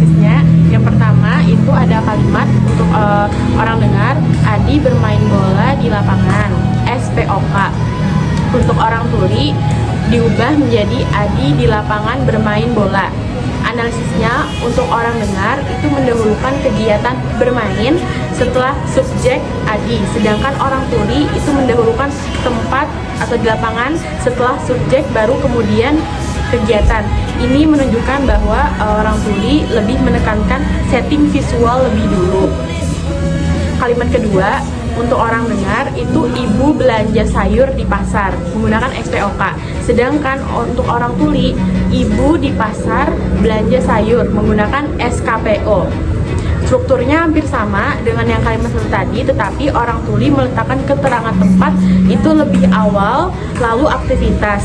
analisisnya. Yang pertama itu ada kalimat untuk orang dengar, Adi bermain bola di lapangan, SPOK. Untuk orang tuli diubah menjadi Adi di lapangan bermain bola. Analisisnya untuk orang dengar itu mendahulukan kegiatan bermain setelah subjek Adi, sedangkan orang tuli itu mendahulukan tempat atau di lapangan setelah subjek baru kemudian kegiatan. Ini menunjukkan bahwa orang tuli lebih menekankan setting visual lebih dulu. Kalimat kedua, untuk orang dengar itu ibu belanja sayur di pasar menggunakan SPOK. Sedangkan untuk orang tuli, ibu di pasar belanja sayur menggunakan SKPO. Strukturnya hampir sama dengan yang kalimat satu tadi, tetapi orang tuli meletakkan keterangan tempat itu lebih awal, lalu aktivitas,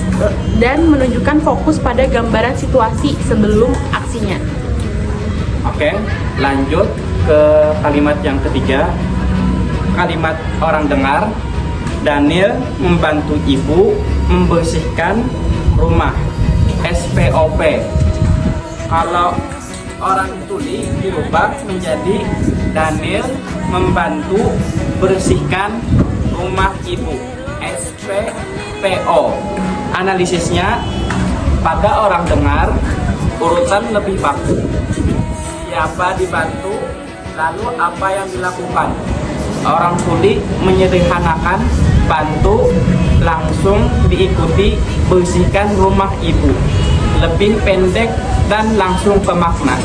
dan menunjukkan fokus pada gambaran situasi sebelum aksinya. Oke, lanjut ke kalimat yang ketiga. Kalimat orang dengar, Daniel membantu ibu membersihkan rumah, SPOP. Kalau orang tuli dirubah menjadi Daniel membantu bersihkan rumah ibu, SPPO. Analisisnya pada orang dengar urutan lebih baku. Siapa dibantu, lalu apa yang dilakukan. Orang tuli menyederhanakan bantu langsung diikuti bersihkan rumah ibu. Lebih pendek dan langsung ke makna.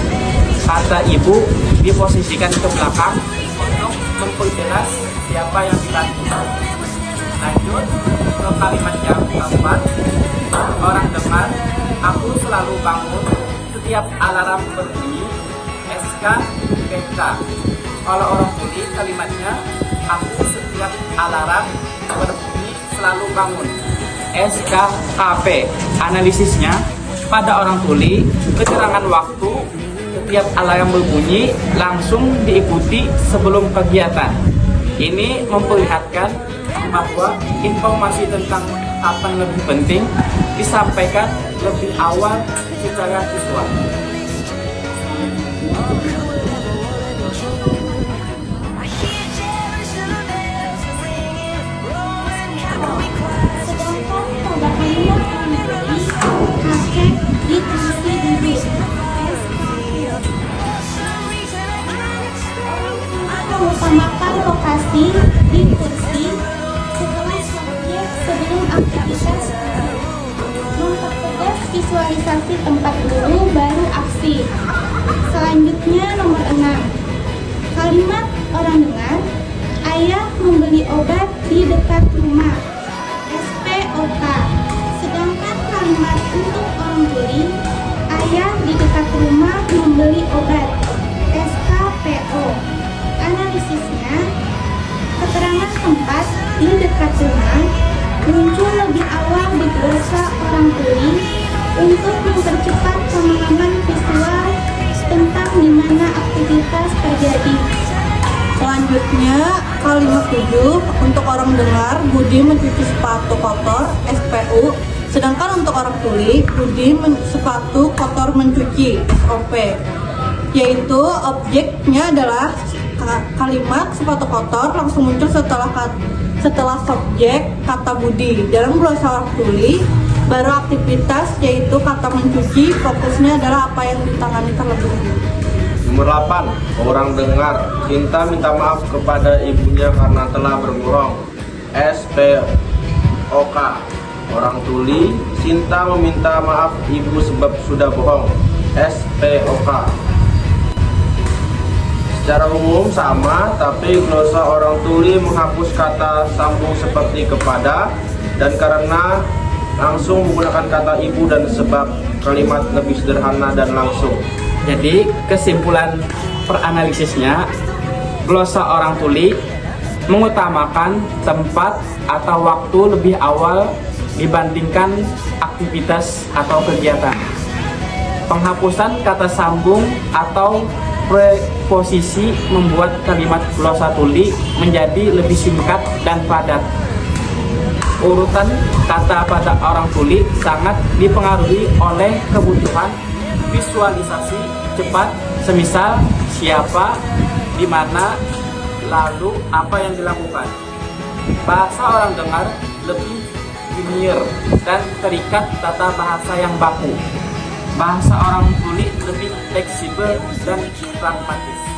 Kata ibu diposisikan ke belakang untuk memperjelas siapa yang dibantu. Lanjut ke kalimat yang keempat. Orang dengar, aku selalu bangun setiap alarm berbunyi, SKPK. Kalau orang tuli kalimatnya, aku setiap alarm berbunyi selalu bangun, SKKP. Analisisnya pada orang tuli, keterangan waktu setiap alarm berbunyi langsung diikuti sebelum kegiatan. Ini memperlihatkan bahwa informasi tentang apa yang lebih penting disampaikan lebih awal secara visual. Mengutamakan lokasi di kursi setelah subjek sebelum aktivitas, mempertegas visualisasi tempat dulu baru aksi. Selanjutnya nomor 6, kalimat orang dengar, ayah membeli obat di dekat rumah, SPOK. Sedangkan kalimat untuk orang tuli, ayah di dekat rumah membeli obat, SKPO. Analisisnya, keterangan tempat di dekat rumah muncul lebih awal di glosa orang tuli untuk mempercepat pemahaman visual tentang di mana aktivitas terjadi. Selanjutnya, kalimat 7, untuk orang dengar, Budi mencuci sepatu kotor, SPU. Sedangkan untuk orang tuli, Budi sepatu kotor mencuci, SOP. Yaitu objeknya adalah kalimat sepatu kotor langsung muncul setelah subjek kata Budi. Dalam glosa orang tuli, baru aktivitas yaitu kata mencuci, fokusnya adalah apa yang ditangani terlebih dahulu. Nomor 8, orang dengar, Cinta minta maaf kepada ibunya karena telah berbohong, SPOK. Orang tuli, Cinta meminta maaf ibu sebab sudah bohong, SPOK. Secara umum sama, tapi glosa orang tuli menghapus kata sambung seperti kepada dan karena langsung menggunakan kata ibu dan sebab kalimat lebih sederhana dan langsung. Jadi kesimpulan peranalisisnya, glosa orang tuli mengutamakan tempat atau waktu lebih awal dibandingkan aktivitas atau kegiatan. Penghapusan kata sambung atau preposisi membuat kalimat glosa tuli menjadi lebih singkat dan padat. Urutan kata pada orang tuli sangat dipengaruhi oleh kebutuhan visualisasi cepat, semisal siapa, di mana, lalu apa yang dilakukan. Bahasa orang dengar lebih linear dan terikat tata bahasa yang baku. Bahasa orang tuli lebih fleksibel dan pragmatis.